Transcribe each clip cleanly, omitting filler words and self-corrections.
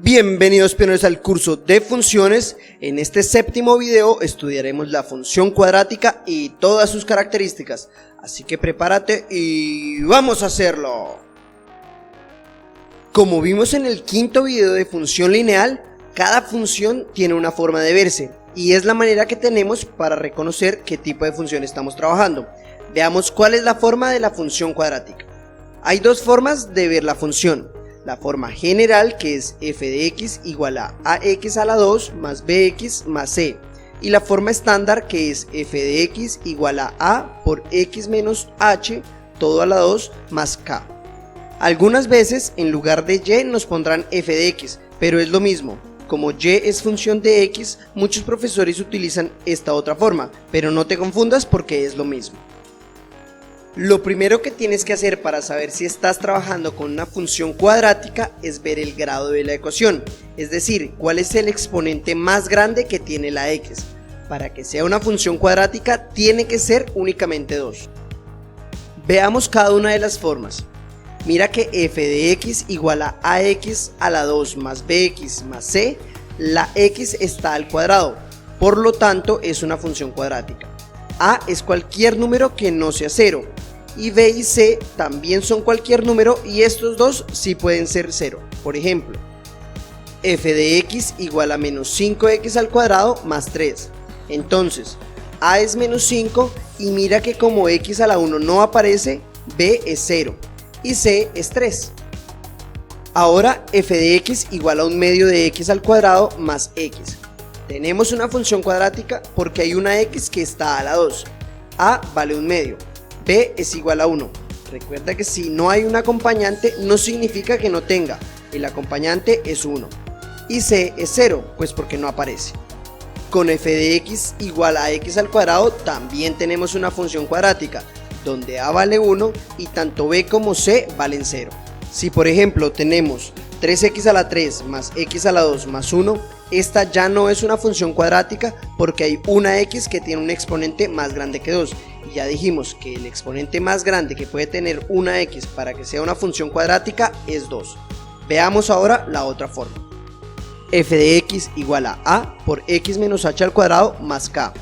Bienvenidos pioneros al curso de funciones. En este séptimo video estudiaremos la función cuadrática y todas sus características. Así que prepárate y ¡vamos a hacerlo! Como vimos en el quinto video de función lineal, cada función tiene una forma de verse y es la manera que tenemos para reconocer qué tipo de función estamos trabajando. Veamos cuál es la forma de la función cuadrática. Hay dos formas de ver la función. La forma general, que es f de x igual a ax a la 2 más bx más c, y la forma estándar, que es f de x igual a por x menos h todo a la 2 más k. Algunas veces en lugar de y nos pondrán f de x, pero es lo mismo. Como y es función de x, muchos profesores utilizan esta otra forma, pero no te confundas porque es lo mismo. Lo primero que tienes que hacer para saber si estás trabajando con una función cuadrática es ver el grado de la ecuación, es decir, cuál es el exponente más grande que tiene la x. Para que sea una función cuadrática tiene que ser únicamente 2. Veamos cada una de las formas. Mira que f de x igual a ax a la 2 más bx más c, la x está al cuadrado, por lo tanto es una función cuadrática. A es cualquier número que no sea 0. Y b y c también son cualquier número y estos dos sí pueden ser 0. Por ejemplo, f de x igual a menos 5x al cuadrado más 3. Entonces, a es menos 5 y mira que como x a la 1 no aparece, b es 0 y c es 3. Ahora f de x igual a un medio de x al cuadrado más x. Tenemos una función cuadrática porque hay una x que está a la 2. A vale un medio. B es igual a 1. Recuerda que si no hay un acompañante no significa que no tenga, el acompañante es 1. Y C es 0, pues porque no aparece. Con f de x igual a x al cuadrado también tenemos una función cuadrática, donde a vale 1 y tanto b como c valen 0. Si por ejemplo tenemos 3x a la 3 más x a la 2 más 1, esta ya no es una función cuadrática porque hay una x que tiene un exponente más grande que 2. Y ya dijimos que el exponente más grande que puede tener una x para que sea una función cuadrática es 2. Veamos ahora la otra forma. F de x igual a por x menos h al cuadrado más k.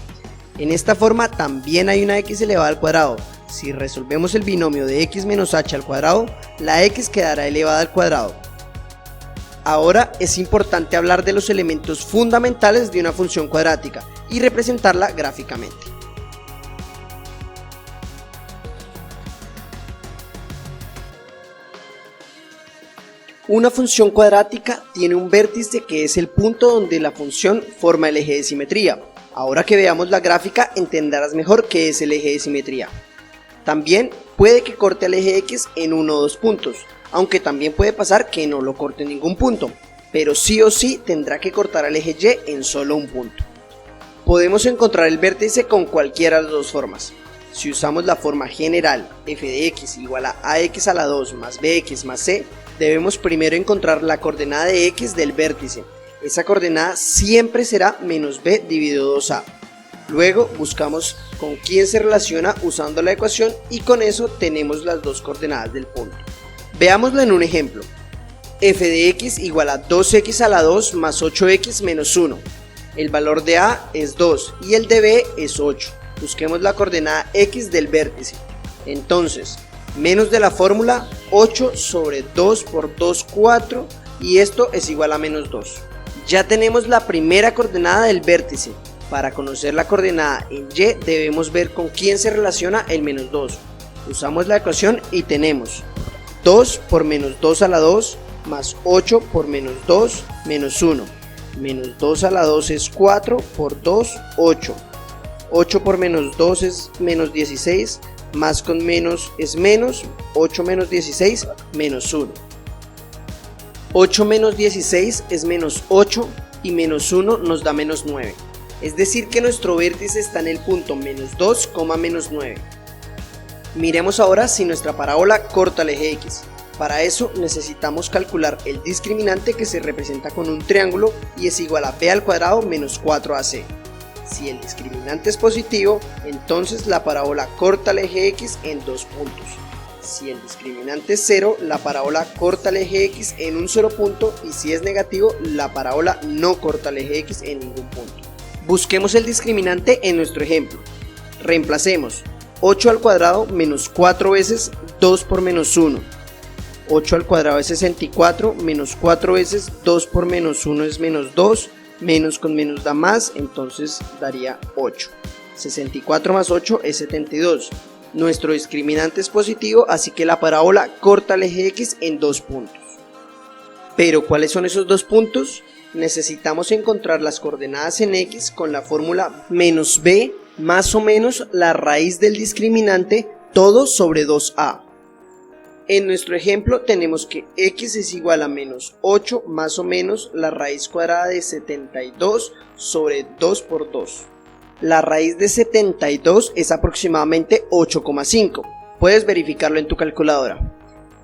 En esta forma también hay una x elevada al cuadrado. Si resolvemos el binomio de x menos h al cuadrado, la x quedará elevada al cuadrado. Ahora es importante hablar de los elementos fundamentales de una función cuadrática y representarla gráficamente. Una función cuadrática tiene un vértice que es el punto donde la función forma el eje de simetría. Ahora que veamos la gráfica entenderás mejor qué es el eje de simetría. También puede que corte al eje X en uno o dos puntos, aunque también puede pasar que no lo corte en ningún punto, pero sí o sí tendrá que cortar al eje Y en solo un punto. Podemos encontrar el vértice con cualquiera de las dos formas. Si usamos la forma general f de x igual a ax a la 2 más bx más c, debemos primero encontrar la coordenada de x del vértice. Esa coordenada siempre será menos b dividido 2a. Luego buscamos con quién se relaciona usando la ecuación y con eso tenemos las dos coordenadas del punto. Veámoslo en un ejemplo. F de x igual a 2x a la 2 más 8x menos 1. El valor de a es 2 y el de b es 8. Busquemos la coordenada x del vértice. Entonces, menos de la fórmula, 8 sobre 2 por 2, 4 y esto es igual a menos 2. Ya tenemos la primera coordenada del vértice. Para conocer la coordenada en y debemos ver con quién se relaciona el menos 2. Usamos la ecuación y tenemos 2 por menos 2 a la 2 más 8 por menos 2 menos 1. Menos 2 a la 2 es 4 por 2, 8. 8 por menos 2 es menos 16, más con menos es menos, 8 menos 16, menos 1. 8 menos 16 es menos 8 y menos 1 nos da menos 9. Es decir que nuestro vértice está en el punto menos 2, menos 9. Miremos ahora si nuestra parábola corta el eje X. Para eso necesitamos calcular el discriminante que se representa con un triángulo y es igual a b al cuadrado menos 4ac. Si el discriminante es positivo, entonces la parábola corta el eje X en dos puntos. Si el discriminante es 0, la parábola corta el eje X en un solo punto, y si es negativo, la parábola no corta el eje X en ningún punto. Busquemos el discriminante en nuestro ejemplo. Reemplacemos 8 al cuadrado menos 4 veces 2 por menos 1. 8 al cuadrado es 64, menos 4 veces 2 por menos 1 es menos 2, menos con menos da más, entonces daría 8. 64 más 8 es 72. Nuestro discriminante es positivo, así que la parábola corta el eje X en 2 puntos. Pero ¿cuáles son esos 2 puntos? Necesitamos encontrar las coordenadas en X con la fórmula menos b más o menos la raíz del discriminante todo sobre 2a. En nuestro ejemplo tenemos que X es igual a menos 8 más o menos la raíz cuadrada de 72 sobre 2 por 2. La raíz de 72 es aproximadamente 8,5. Puedes verificarlo en tu calculadora.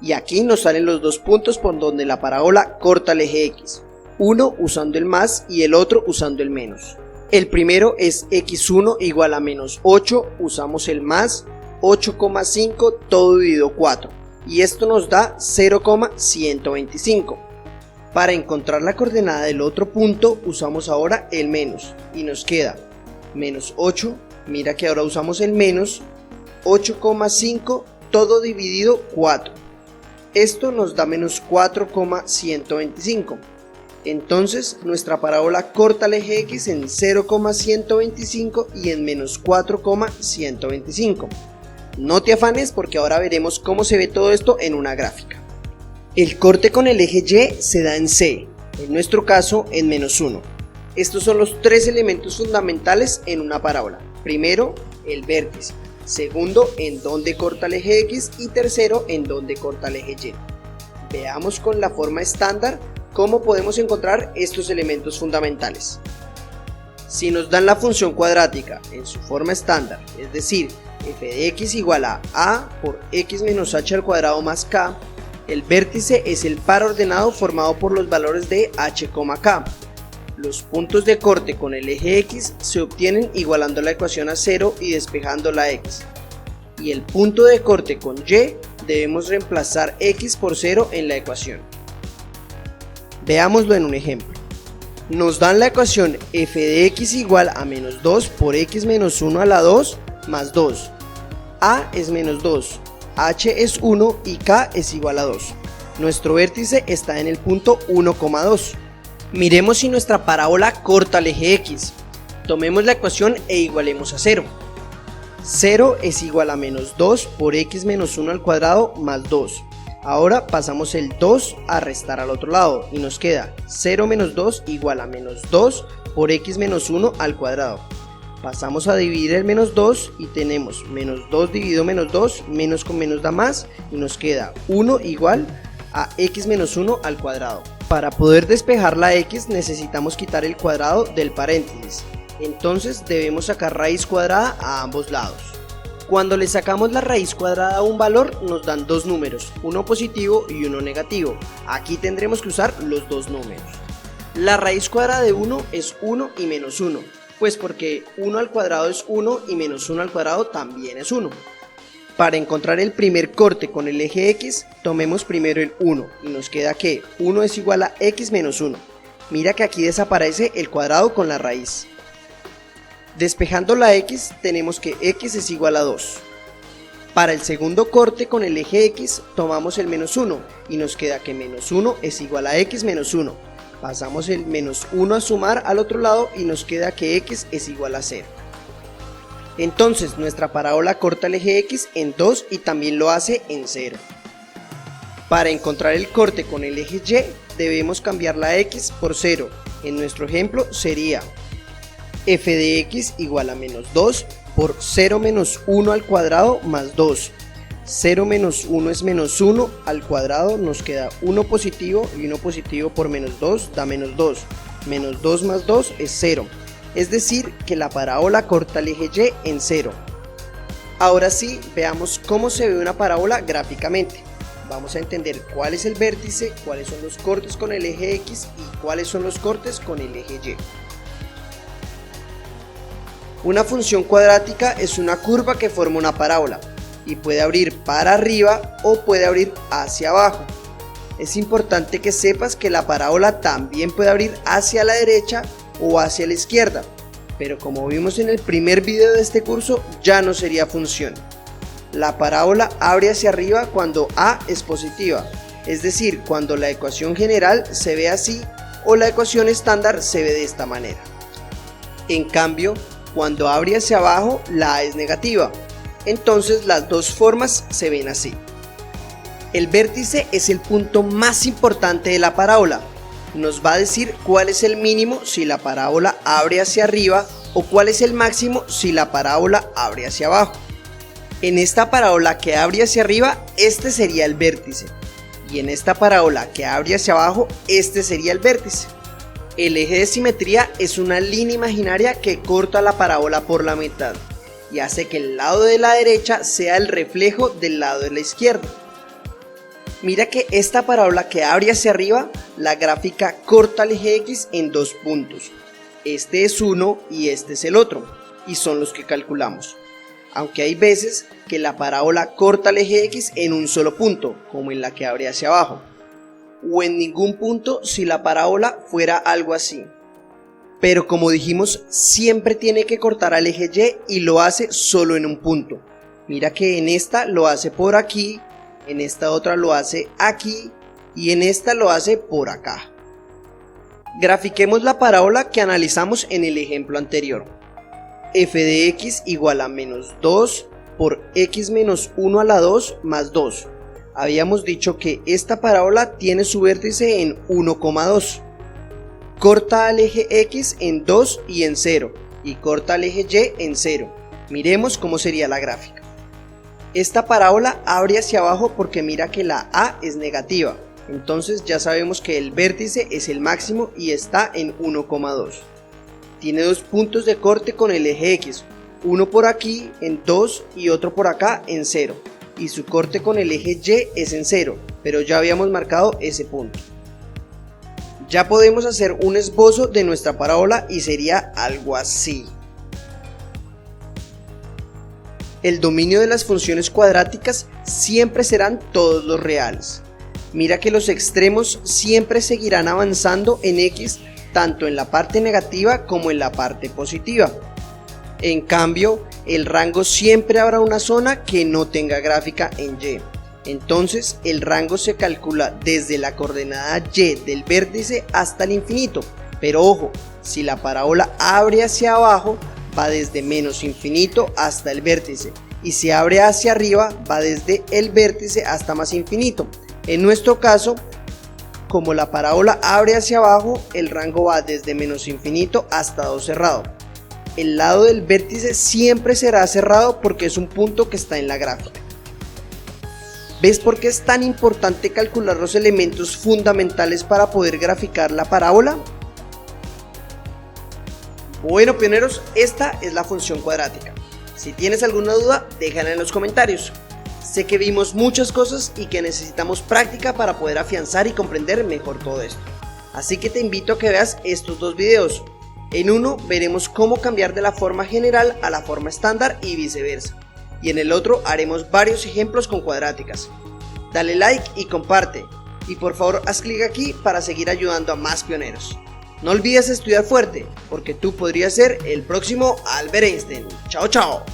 Y aquí nos salen los 2 puntos por donde la parábola corta el eje X. Uno usando el más y el otro usando el menos. El primero es x1 igual a menos 8, usamos el más, 8,5 todo dividido 4. Y esto nos da 0,125. Para encontrar la coordenada del otro punto usamos ahora el menos y nos queda menos 8, mira que ahora usamos el menos, 8,5 todo dividido 4. Esto nos da menos 4,125. Entonces nuestra parábola corta el eje X en 0,125 y en menos 4,125. No te afanes porque ahora veremos cómo se ve todo esto en una gráfica. El corte con el eje Y se da en C, en nuestro caso en menos 1. Estos son los 3 elementos fundamentales en una parábola. Primero, el vértice. Segundo, en dónde corta el eje X. Y tercero, en dónde corta el eje Y. Veamos con la forma estándar cómo podemos encontrar estos elementos fundamentales. Si nos dan la función cuadrática en su forma estándar, es decir, f de x igual a por x menos h al cuadrado más k, el vértice es el par ordenado formado por los valores de h, k. Los puntos de corte con el eje X se obtienen igualando la ecuación a 0 y despejando la X. Y el punto de corte con Y debemos reemplazar X por 0 en la ecuación. Veámoslo en un ejemplo. Nos dan la ecuación f de x igual a menos 2 por x menos 1 a la 2 más 2. A es menos 2, h es 1 y k es igual a 2. Nuestro vértice está en el punto 1,2. Miremos si nuestra parábola corta el eje X. Tomemos la ecuación e igualemos a 0. 0 es igual a menos 2 por x menos 1 al cuadrado más 2. Ahora pasamos el 2 a restar al otro lado y nos queda 0 menos 2 igual a menos 2 por x menos 1 al cuadrado. Pasamos a dividir el menos 2 y tenemos menos 2 dividido menos 2, menos con menos da más y nos queda 1 igual a x menos 1 al cuadrado. Para poder despejar la x necesitamos quitar el cuadrado del paréntesis, entonces debemos sacar raíz cuadrada a ambos lados. Cuando le sacamos la raíz cuadrada a un valor nos dan dos números, uno positivo y uno negativo. Aquí tendremos que usar los dos números. La raíz cuadrada de 1 es 1 y menos 1, pues porque 1 al cuadrado es 1 y menos 1 al cuadrado también es 1. Para encontrar el primer corte con el eje X, tomemos primero el 1 y nos queda que 1 es igual a x menos 1. Mira que aquí desaparece el cuadrado con la raíz. Despejando la x, tenemos que x es igual a 2. Para el segundo corte con el eje X, tomamos el menos 1 y nos queda que menos 1 es igual a x menos 1. Pasamos el menos 1 a sumar al otro lado y nos queda que x es igual a 0. Entonces nuestra parábola corta el eje X en 2 y también lo hace en 0. Para encontrar el corte con el eje Y debemos cambiar la X por 0. En nuestro ejemplo sería f de x igual a menos 2 por 0 menos 1 al cuadrado más 2. 0 menos 1 es menos 1 al cuadrado, nos queda 1 positivo y 1 positivo por menos 2 da menos 2. Menos 2 más 2 es 0. Es decir, que la parábola corta el eje Y en 0. Ahora sí, veamos cómo se ve una parábola gráficamente. Vamos a entender cuál es el vértice, cuáles son los cortes con el eje X y cuáles son los cortes con el eje Y. Una función cuadrática es una curva que forma una parábola. y puede abrir para arriba o puede abrir hacia abajo. Es importante que sepas que la parábola también puede abrir hacia la derecha o hacia la izquierda, pero como vimos en el primer video de este curso, ya no sería función. La parábola abre hacia arriba cuando A es positiva, es decir, cuando la ecuación general se ve así o la ecuación estándar se ve de esta manera. En cambio, cuando abre hacia abajo, la A es negativa, entonces las dos formas se ven así. El vértice es el punto más importante de la parábola. Nos va a decir cuál es el mínimo si la parábola abre hacia arriba o cuál es el máximo si la parábola abre hacia abajo. En esta parábola que abre hacia arriba, este sería el vértice. Y en esta parábola que abre hacia abajo, este sería el vértice. El eje de simetría es una línea imaginaria que corta la parábola por la mitad y hace que el lado de la derecha sea el reflejo del lado de la izquierda. Mira que esta parábola que abre hacia arriba, la gráfica corta el eje X en dos puntos. Este es uno y este es el otro, y son los que calculamos. Aunque hay veces que la parábola corta el eje X en un solo punto, como en la que abre hacia abajo, o en ningún punto si la parábola fuera algo así. Pero como dijimos, siempre tiene que cortar al eje Y y lo hace solo en un punto. Mira que en esta lo hace por aquí, en esta otra lo hace aquí y en esta lo hace por acá. Grafiquemos la parábola que analizamos en el ejemplo anterior. F de x igual a menos 2 por x menos 1 a la 2 más 2. Habíamos dicho que esta parábola tiene su vértice en 1,2. Corta al eje X en 2 y en 0 y corta al eje Y en 0. Miremos cómo sería la gráfica. Esta parábola abre hacia abajo porque mira que la A es negativa, entonces ya sabemos que el vértice es el máximo y está en 1,2. Tiene dos puntos de corte con el eje X, uno por aquí en 2 y otro por acá en 0, y su corte con el eje Y es en 0, pero ya habíamos marcado ese punto. Ya podemos hacer un esbozo de nuestra parábola y sería algo así. El dominio de las funciones cuadráticas siempre serán todos los reales. Mira que los extremos siempre seguirán avanzando en X tanto en la parte negativa como en la parte positiva. En cambio, el rango siempre habrá una zona que no tenga gráfica en Y. Entonces, el rango se calcula desde la coordenada Y del vértice hasta el infinito. Pero ojo, si la parábola abre hacia abajo, va desde menos infinito hasta el vértice, y si abre hacia arriba va desde el vértice hasta más infinito. En nuestro caso, como la parábola abre hacia abajo, el rango va desde menos infinito hasta 2 cerrado. El lado del vértice siempre será cerrado porque es un punto que está en la gráfica. ¿Ves por qué es tan importante calcular los elementos fundamentales para poder graficar la parábola? Bueno, pioneros, esta es la función cuadrática. Si tienes alguna duda, déjala en los comentarios. Sé que vimos muchas cosas y que necesitamos práctica para poder afianzar y comprender mejor todo esto. Así que te invito a que veas estos dos videos. En uno veremos cómo cambiar de la forma general a la forma estándar y viceversa. Y en el otro haremos varios ejemplos con cuadráticas. Dale like y comparte. Y por favor haz clic aquí para seguir ayudando a más pioneros. No olvides estudiar fuerte, porque tú podrías ser el próximo Albert Einstein. Chao, chao.